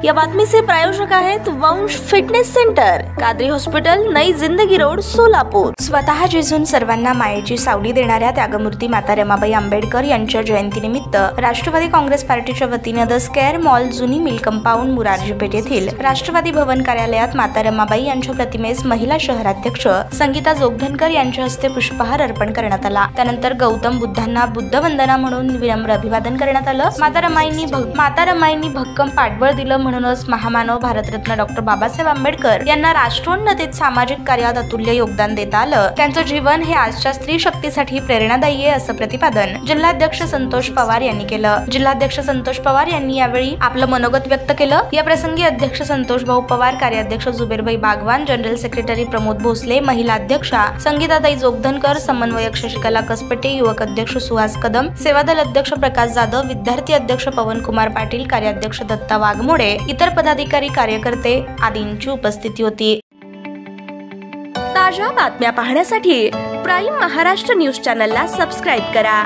या बातमीचे प्रायोजक आहेत वंश फिटनेस सेंटर, कादरी हॉस्पिटल, नई जिंदगी रोड, सोलापूर। स्वतः जिजून सर्वांना मायेची सावली देणाऱ्या त्यागमूर्ती माता रमाबाई आंबेडकर यांच्या जयंतीनिमित्त राष्ट्रवादी काँग्रेस पार्टीच्या वतीने द स्क्वेअर मॉल, जुनी मिल कंपाऊंड, मुरारजी पेठ येथील राष्ट्रवादी भवन कार्यालयात माता रमाबाई यांच्या प्रतिमेस महिला शहराध्यक्ष संगीता जोगधनकर यांच्या हस्ते पुष्पहार अर्पण करण्यात आला। त्यानंतर गौतम बुद्धांना बुद्धवंदना म्हणून विनम्र अभिवादन करण्यात आलं। माता रमाईंनी भक्कम पाठबळ दिलं, म्हणूनच महामानव भारतरत्न डॉक्टर बाबासाहेब आंबेडकर यांना राष्ट्रोन्नतीत सामाजिक कार्यात अतुल्य योगदान देता आलं। त्यांचं जीवन हे आजच्या स्त्री शक्तीसाठी प्रेरणादायी आहे, असं प्रतिपादन जिल्हाध्यक्ष संतोष पवार यांनी केलं। जिल्हाध्यक्ष संतोष पवार यांनी यावेळी आपलं मनोगत व्यक्त केलं। या प्रसंगी अध्यक्ष संतोष भाऊ पवार, कार्याध्यक्ष जुबेरभाई बागवान, जनरल सेक्रेटरी प्रमोद भोसले, महिला अध्यक्षा संगीताताई जोगधनकर, समन्वयक शशिकला कसपटे, युवक अध्यक्ष सुहास कदम, सेवादल अध्यक्ष प्रकाश जाधव, विद्यार्थी अध्यक्ष पवन कुमार पाटील, कार्याध्यक्ष दत्ता वाघमोडे, इतर पदाधिकारी, कार्यकर्ते आदींची उपस्थिती होती। ताज्या बातम्या पाहण्यासाठी प्राईम महाराष्ट्र न्यूज चॅनलला सबस्क्राईब करा।